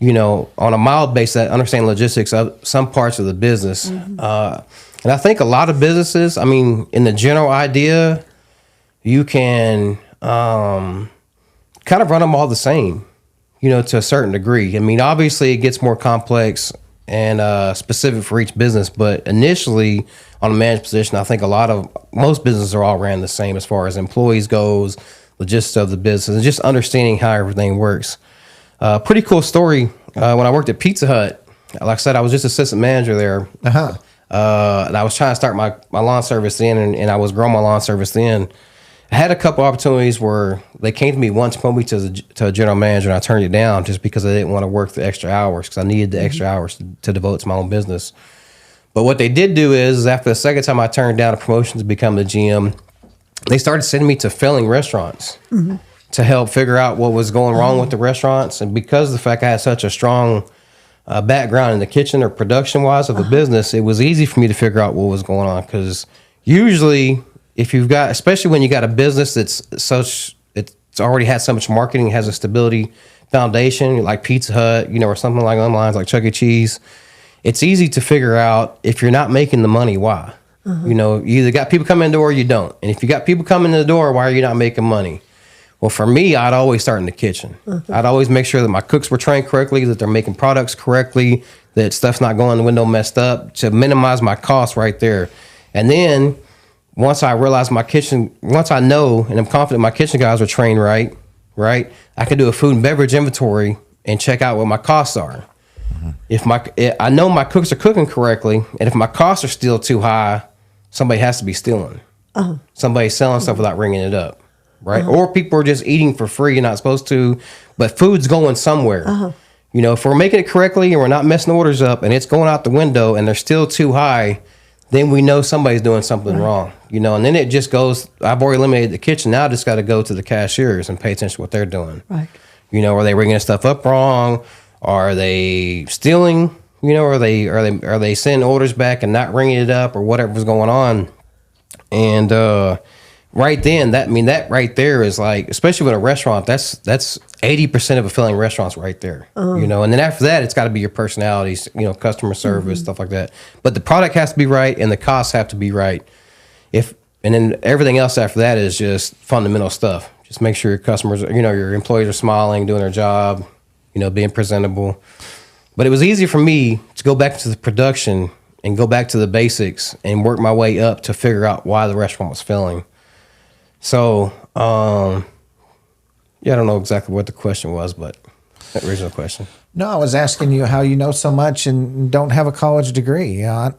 on a mild basis, understand logistics of some parts of the business. And I think a lot of businesses, in the general idea, you can kind of run them all the same, to a certain degree. Obviously it gets more complex and specific for each business, but initially on a managed position, I think most businesses are all ran the same as far as employees goes, logistics of the business, and just understanding how everything works. Pretty cool story. When I worked at Pizza Hut, like I said, I was just assistant manager there. And I was trying to start my lawn service then, and I was growing my lawn service then. I had a couple opportunities where they came to me once, promoted me to a general manager, and I turned it down just because I didn't want to work the extra hours because I needed the extra hours to devote to my own business. But what they did do is after the second time I turned down a promotion to become the GM, they started sending me to failing restaurants to help figure out what was going wrong with the restaurants. And because of the fact I had such a strong background in the kitchen or production-wise of the business, it was easy for me to figure out what was going on. Because usually, especially when you got a business it's already had so much marketing, has a stability foundation, like Pizza Hut, or something like online, like Chuck E. Cheese, it's easy to figure out if you're not making the money, why. You either got people coming in the door or you don't. And if you got people coming in the door, why are you not making money? Well, for me, I'd always start in the kitchen. I'd always make sure that my cooks were trained correctly, that they're making products correctly, that stuff's not going in the window messed up, to minimize my costs right there. And then once I realize once I know and I'm confident my kitchen guys are trained right, I can do a food and beverage inventory and check out what my costs are. If I know my cooks are cooking correctly, and if my costs are still too high, somebody has to be stealing. Somebody's selling stuff without ringing it up, right? Or people are just eating for free, you're not supposed to, but food's going somewhere. If we're making it correctly and we're not messing orders up and it's going out the window and they're still too high, then we know somebody's doing something wrong, and then it just goes, I've already eliminated the kitchen. Now I just got to go to the cashiers and pay attention to what they're doing. Right. Are they ringing stuff up wrong? Are they stealing? Are they sending orders back and not ringing it up or whatever's going on? And right then, that right there is like, especially with a restaurant, that's 80% of a failing restaurant's right there. And then after that, it's got to be your personalities, customer service, stuff like that. But the product has to be right and the costs have to be right. And then everything else after that is just fundamental stuff. Just make sure your customers, your employees are smiling, doing their job, being presentable. But it was easy for me to go back to the production and go back to the basics and work my way up to figure out why the restaurant was failing. So, I don't know exactly what the question was, but that original question. No, I was asking you how you know so much and don't have a college degree. I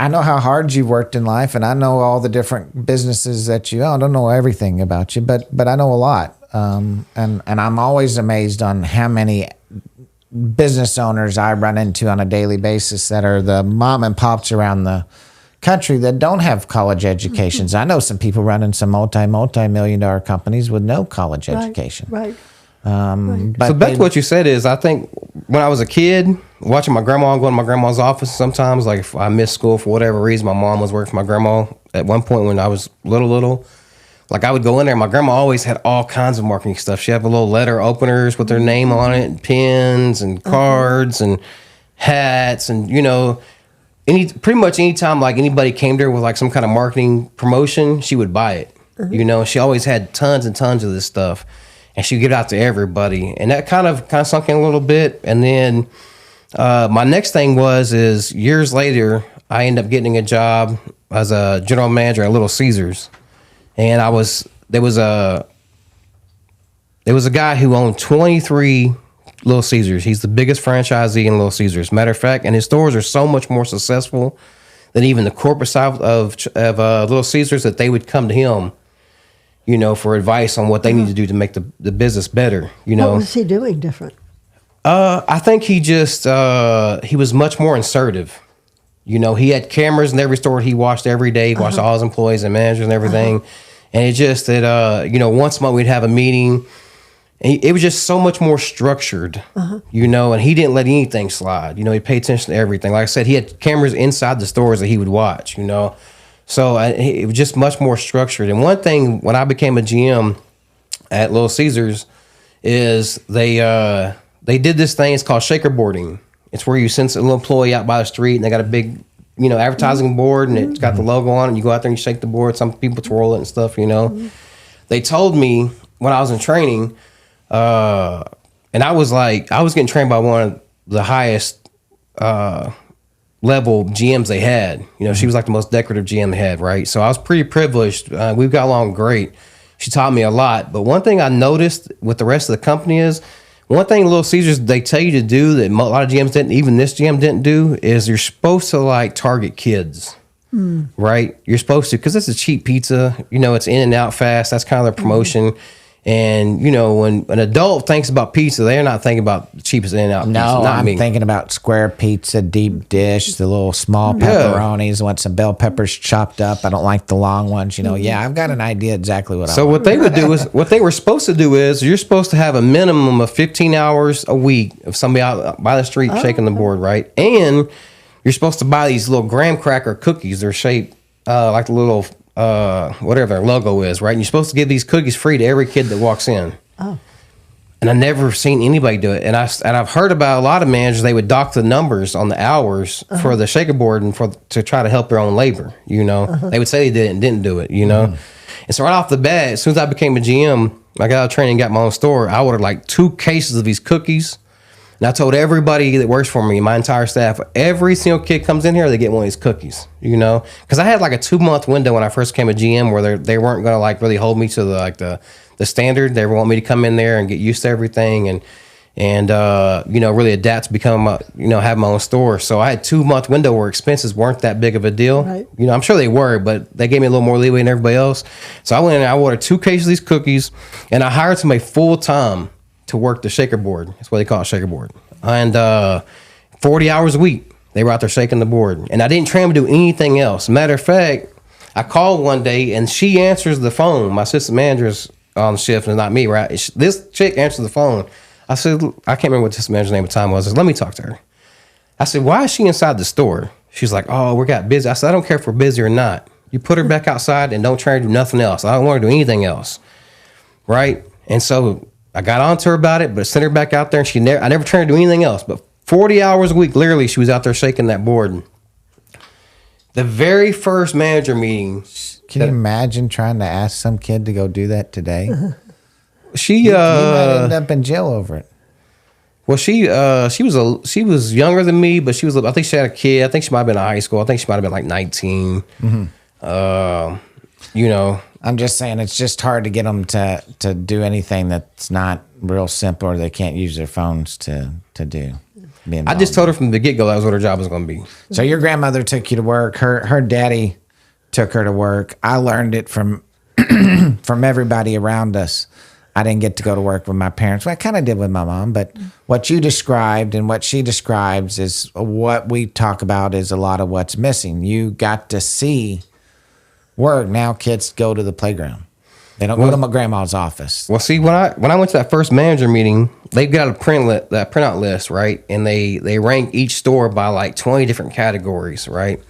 know how hard you've worked in life, and I know all the different businesses that you own. I don't know everything about you, but I know a lot. And I'm always amazed on how many business owners I run into on a daily basis that are the mom and pops around the country that don't have college educations. I know some people running some multi-million dollar companies with no college education. Right. But so back to what you said is, I think when I was a kid, watching my grandma, going to my grandma's office sometimes, like if I missed school for whatever reason, my mom was working for my grandma at one point when I was little. Like I would go in there, my grandma always had all kinds of marketing stuff. She had little letter openers with their name on it, and pins and cards and hats, and pretty much anytime like anybody came there with like some kind of marketing promotion, she would buy it. She always had tons and tons of this stuff, and she'd give it out to everybody. And that kind of sunk in a little bit. And then my next thing is years later, I ended up getting a job as a general manager at Little Caesars. And there was a guy who owned 23 Little Caesars. He's the biggest franchisee in Little Caesars. Matter of fact, and his stores are so much more successful than even the corporate side of Little Caesars that they would come to him for advice on what they need to do to make the business better. What was he doing different? I think he just he was much more assertive. He had cameras in every store he watched every day. He watched all his employees and managers and everything. And it just that once a month we'd have a meeting. And it was just so much more structured, and he didn't let anything slide. He paid attention to everything. Like I said, he had cameras inside the stores that he would watch, So it was just much more structured. And one thing, when I became a GM at Little Caesars, is they did this thing. It's called shaker boarding. It's where you send a little employee out by the street, and they got a big, advertising board, and it's got the logo on it. And you go out there and you shake the board. Some people twirl it and stuff, They told me when I was in training, and I was getting trained by one of the highest level GMs they had. She was like the most decorative GM they had, right? So I was pretty privileged. We got along great. She taught me a lot. But one thing I noticed with the rest of the company is, one thing Little Caesars, they tell you to do that a lot of GMs didn't, even this GM didn't do, is you're supposed to target kids, right? You're supposed to, because it's a cheap pizza. It's in and out fast. That's kind of their promotion. And, when an adult thinks about pizza, they're not thinking about the cheapest in-and-out pizza. No, I'm thinking about square pizza, deep dish, the little small pepperonis. I want some bell peppers chopped up. I don't like the long ones. Yeah, I've got an idea exactly what I want. So what they would do is, what they were supposed to do is, you're supposed to have a minimum of 15 hours a week of somebody out by the street shaking the board, right? And you're supposed to buy these little graham cracker cookies. They're shaped like the little... whatever their logo is, right? And you're supposed to give these cookies free to every kid that walks in. Oh. And I never seen anybody do it. And I've heard about a lot of managers, they would dock the numbers on the hours for the shaker board and to try to help their own labor, They would say they did it and didn't do it, And so right off the bat, as soon as I became a GM, I got out of training and got my own store, I ordered 2 cases of these cookies. And I told everybody that works for me, my entire staff, every single kid comes in here, they get one of these cookies, Because I had a 2-month window when I first became a GM where they weren't going to really hold me to the standard. They want me to come in there and get used to everything and really adapt to become have my own store. So I had 2-month window where expenses weren't that big of a deal. Right. I'm sure they were, but they gave me a little more leeway than everybody else. So I went in and I ordered 2 cases of these cookies, and I hired somebody full time to work the shaker board. That's what they call it, shaker board. And 40 hours a week, they were out there shaking the board. And I didn't train them to do anything else. Matter of fact, I called one day, and she answers the phone. My assistant manager's on shift, and not me, right? This chick answers the phone. I said, I can't remember what this manager's name at the time was. I said, let me talk to her. I said, why is she inside the store? She's like, oh, we got busy. I said, I don't care if we're busy or not. You put her back outside and don't try to do nothing else. I don't want her to do anything else, right? And so I got on to her about it, but sent her back out there, and I never trained her to do anything else. But 40 hours a week, literally, she was out there shaking that board. The very first manager meeting. Can you imagine trying to ask some kid to go do that today? She you might end up in jail over it. Well, she was younger than me, but I think she had a kid. I think she might have been in high school. I think she might have been 19. I'm just saying it's just hard to get them to do anything that's not real simple, or they can't use their phones to do. I just told her from the get-go that was what her job was going to be. So your grandmother took you to work. Her daddy took her to work. I learned it from from everybody around us. I didn't get to go to work with my parents. Well, I kind of did with my mom, but what you described and what she describes is what we talk about is a lot of what's missing. You got to see work. Now kids go to the playground. They don't go to my grandma's office. Well, see, when I went to that first manager meeting, they've got a printout list, right? And they rank each store by 20 different categories, right?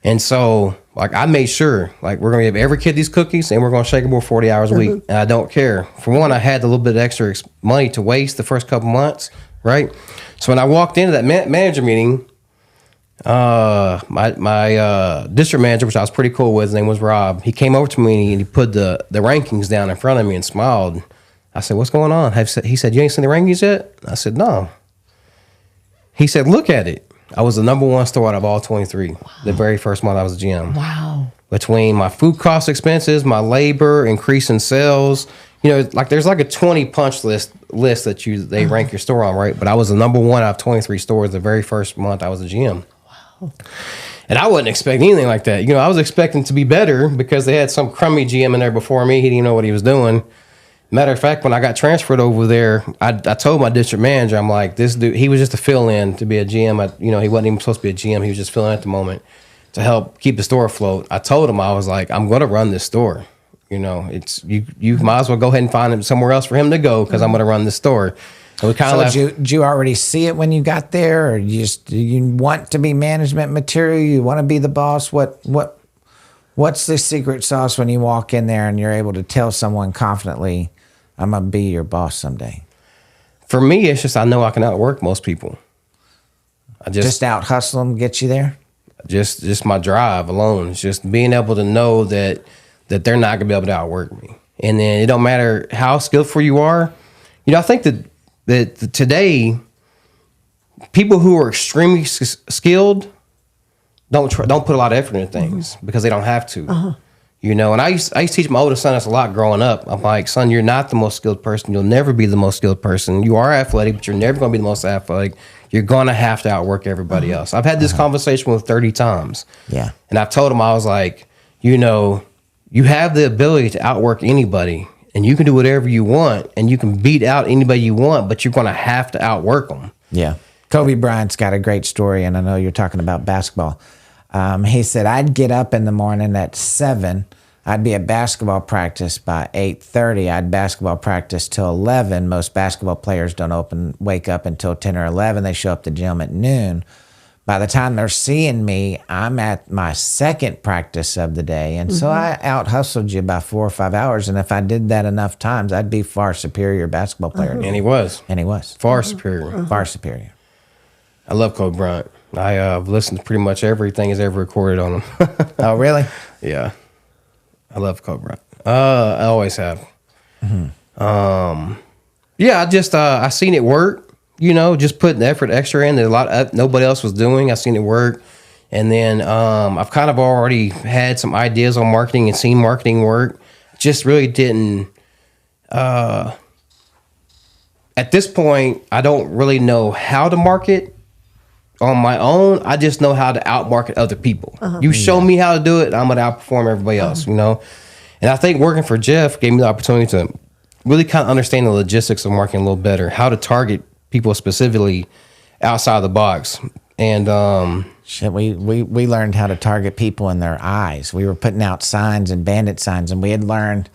And so, I made sure, we're going to give every kid these cookies, and we're going to shake them for 40 hours a week. And I don't care. For one, I had a little bit of extra money to waste the first couple months, right? So when I walked into that manager meeting, my district manager, which I was pretty cool with, his name was Rob. He came over to me and he put the rankings down in front of me and smiled. I said, "What's going on?" He said, "You ain't seen the rankings yet?" I said, "No." He said, "Look at it." I was the number 1 store out of all 23. Wow. The very first month I was a GM. Wow. Between my food cost expenses, my labor, increase in sales, there's a 20 punch list that they rank your store on, right? But I was the number 1 out of 23 stores the very first month I was a GM. Wow. And I wasn't expecting anything like that. I was expecting to be better because they had some crummy GM in there before me. He didn't even know what he was doing. Matter of fact, when I got transferred over there, I told my district manager, I'm like, this dude, he was just a fill-in to be a GM. He wasn't even supposed to be a GM. He was just filling at the moment to help keep the store afloat. I told him, I was like, I'm going to run this store. It's you might as well go ahead and find him somewhere else for him to go because I'm going to run this store. And we kind of did you already see it when you got there, or you want to be management material? You want to be the boss? What's the secret sauce when you walk in there and you're able to tell someone confidently, I'm going to be your boss someday? For me, it's just I know I can outwork most people. I just out hustle them, get you there? Just my drive alone. It's just being able to know that they're not going to be able to outwork me. And then it don't matter how skillful you are. I think that today, people who are extremely skilled don't put a lot of effort into things because they don't have to. And I used to teach my oldest son this a lot growing up. I'm like, son, you're not the most skilled person. You'll never be the most skilled person. You are athletic, but you're never going to be the most athletic. You're going to have to outwork everybody else. I've had this conversation with 30 times. Yeah. And I've told him, I was like, you have the ability to outwork anybody. And you can do whatever you want, and you can beat out anybody you want, but you're going to have to outwork them. Yeah. Kobe Bryant's got a great story, and I know you're talking about basketball. He said, I'd get up in the morning at 7. I'd be at basketball practice by 8:30. I'd basketball practice till 11. Most basketball players don't wake up until 10 or 11. They show up to the gym at noon. By the time they're seeing me, I'm at my second practice of the day. And so I out-hustled you by 4 or 5 hours. And if I did that enough times, I'd be far superior basketball player. And he was. Far superior. Far superior. I love Kobe Bryant. I've listened to pretty much everything he's ever recorded on him. Oh, really? Yeah. I love Kobe Bryant. I always have. Yeah, I seen it work. Just putting the effort extra in that nobody else was doing. I seen it work. And then I've kind of already had some ideas on marketing and seen marketing work. Just really didn't. At this point, I don't really know how to market on my own. I just know how to outmarket other people. You show me how to do it, and I'm going to outperform everybody else, And I think working for Jeff gave me the opportunity to really kind of understand the logistics of marketing a little better, how to target people specifically outside the box. And we learned how to target people in their eyes. We were putting out signs and bandit signs, and we had learned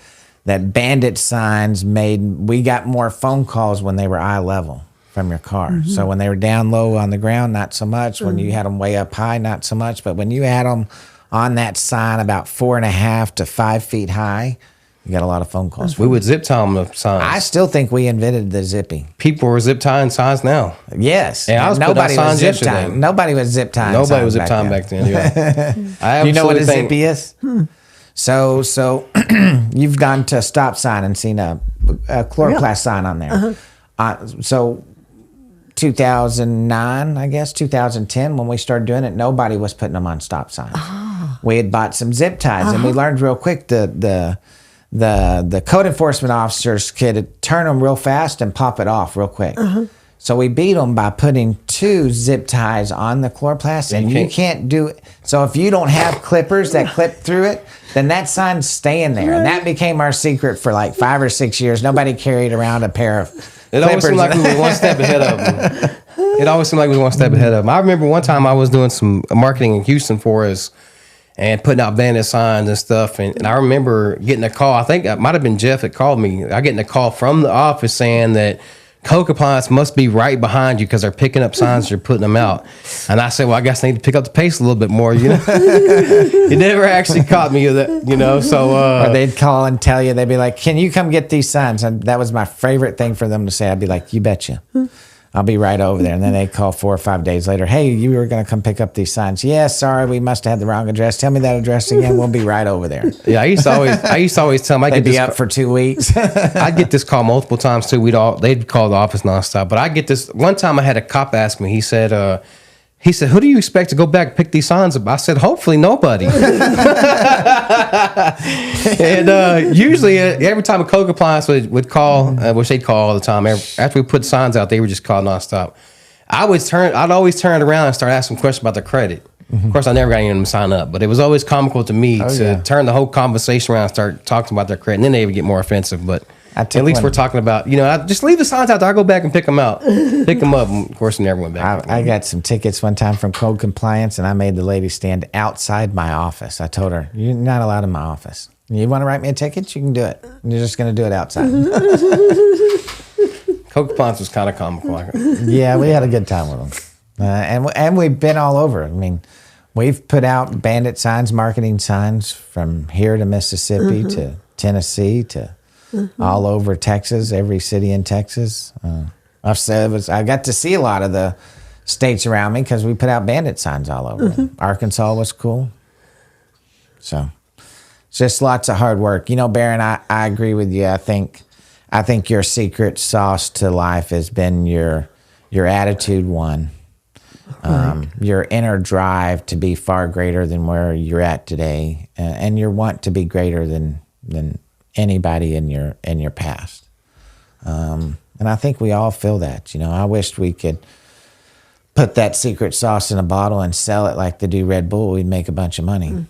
that bandit signs we got more phone calls when they were eye level from your car. So when they were down low on the ground, not so much. When you had them way up high, not so much. But when you had them on that sign about 4.5 to 5 feet high, you got a lot of phone calls. We would zip tie them the signs. I still think we invented the zippy. People were zip tying signs now. Yes. And I was nobody putting out was signs zip yesterday. tying. Nobody was zip tying. Nobody was zip tying back then. Yeah. Do you know what a zippy is? So you've gone to a stop sign and seen a chloroplast sign on there. So 2009, I guess, 2010, when we started doing it, nobody was putting them on stop signs. We had bought some zip ties, and we learned real quick the code enforcement officers could turn them real fast and pop it off real quick. So we beat them by putting 2 zip ties on the chloroplast, and you can't do it. So if you don't have clippers that clip through it, then that sign's staying there. And that became our secret for like 5 or 6 years. Nobody carried around a pair of It always seemed like we were one step ahead of them. I remember one time I was doing some marketing in Houston for us and putting out bandit signs and stuff. And I remember getting a call. I think it might have been Jeff that called me. I getting a call from the office saying that Code Compliance must be right behind you because they're picking up signs, you're putting them out. And I said, well, I guess I need to pick up the pace a little bit more, He never actually caught me with that, so. Or they'd call and tell you, they'd be like, can you come get these signs? And that was my favorite thing for them to say. I'd be like, you betcha. I'll be right over there. And then they'd call 4 or 5 days later. Hey, you were going to come pick up these signs. Yeah, sorry, we must have had the wrong address. Tell me that address again. We'll be right over there. Yeah, I used to always tell them They'd be up for 2 weeks. I'd get this call multiple times too. They'd call the office nonstop. But I get this one time. I had a cop ask me. He said, "Who do you expect to go back and pick these signs up?" I said, "Hopefully nobody." And usually, every time a Code Compliance would call, which they'd call all the time, after we put signs out, they would just call nonstop. I'd always turn around and start asking questions about their credit. Of course, I never got any of them to sign up, but it was always comical to me to turn the whole conversation around and start talking about their credit, and then they would get more offensive. But at least we're talking about, I just leave the signs out there. I go back and pick them up, and of course, I never went back. I got some tickets one time from Code Compliance, and I made the lady stand outside my office. I told her, "You're not allowed in my office. You want to write me a ticket? You can do it. You're just going to do it outside." Code Compliance was kind of comical. Yeah, we had a good time with them, and we've been all over. I mean, we've put out bandit signs, marketing signs from here to Mississippi to Tennessee to all over Texas, every city in Texas. I got to see a lot of the states around me because we put out bandit signs all over. Arkansas was cool. So it's just lots of hard work. Baron, I agree with you. I think your secret sauce to life has been your attitude, one. Your inner drive to be far greater than where you're at today, and your want to be greater than anybody in your past. And I think we all feel that. I wished we could put that secret sauce in a bottle and sell it like they do Red Bull. We'd make a bunch of money.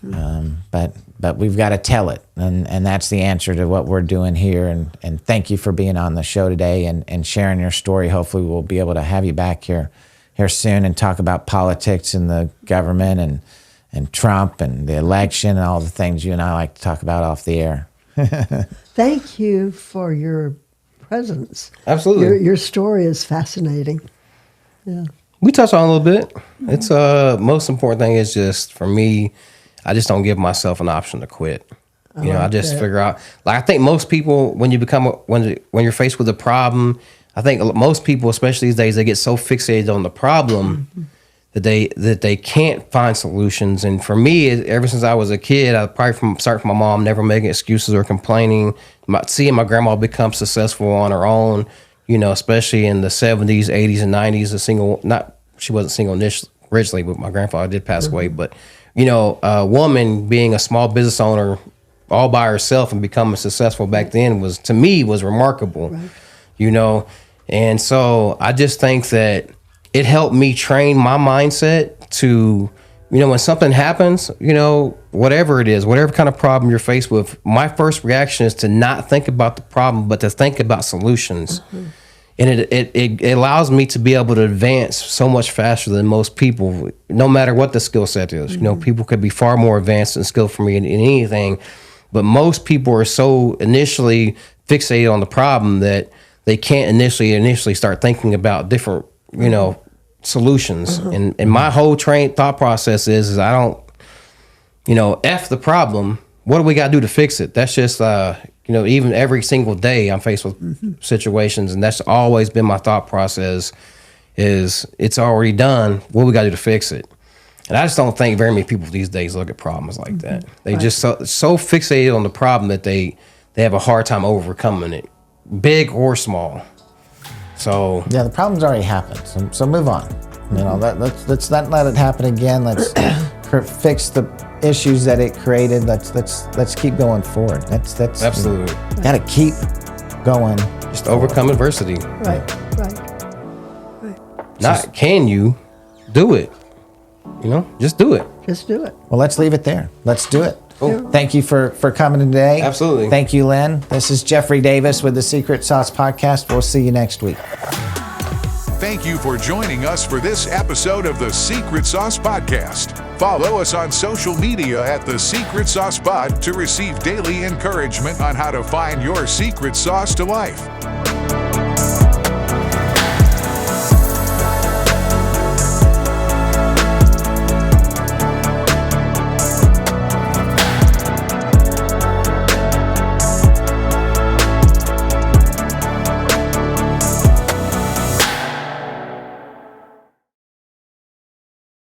But we've got to tell it, and that's the answer to what we're doing here. And thank you for being on the show today and sharing your story. Hopefully we'll be able to have you back here soon and talk about politics and the government and Trump and the election and all the things you and I like to talk about off the air. Thank you for your presence. Absolutely. Your story is fascinating. Yeah. We touched on it a little bit. It's most important thing is just, for me, I just don't give myself an option to quit. I just figure out, I think most people, when you're faced with a problem, I think most people, especially these days, they get so fixated on the problem that they can't find solutions. And for me, ever since I was a kid, I probably starting from my mom, never making excuses or complaining, seeing my grandma become successful on her own, especially in the 70s, 80s, and 90s, she wasn't single originally, but my grandfather did pass away. But, a woman being a small business owner all by herself and becoming successful back then was remarkable, right. And so I just think that it helped me train my mindset to, when something happens, whatever it is, whatever kind of problem you're faced with, my first reaction is to not think about the problem, but to think about solutions. And it allows me to be able to advance so much faster than most people, no matter what the skill set is. People could be far more advanced and skilled from me in anything, but most people are so initially fixated on the problem that they can't initially start thinking about different, solutions. And my whole thought process is I don't, F the problem. What do we got to do to fix it? That's just, even every single day I'm faced with situations, and that's always been my thought process is it's already done. What we got to do to fix it? And I just don't think very many people these days look at problems like that. They just so fixated on the problem that they have a hard time overcoming it, big or small. So yeah, the problem's already happened. So move on. Let's not let it happen again. Let's fix the issues that it created. Let's keep going forward. That's absolutely got to keep going. Just overcome adversity. Right. Not can you do it? Just do it. Just do it. Well, let's leave it there. Let's do it. Cool. Thank you for coming today. Absolutely. Thank you, Lynn. This is Jeffrey Davis with the Secret Sauce Podcast. We'll see you next week. Thank you for joining us for this episode of the Secret Sauce Podcast. Follow us on social media at the Secret Sauce Pod to receive daily encouragement on how to find your secret sauce to life.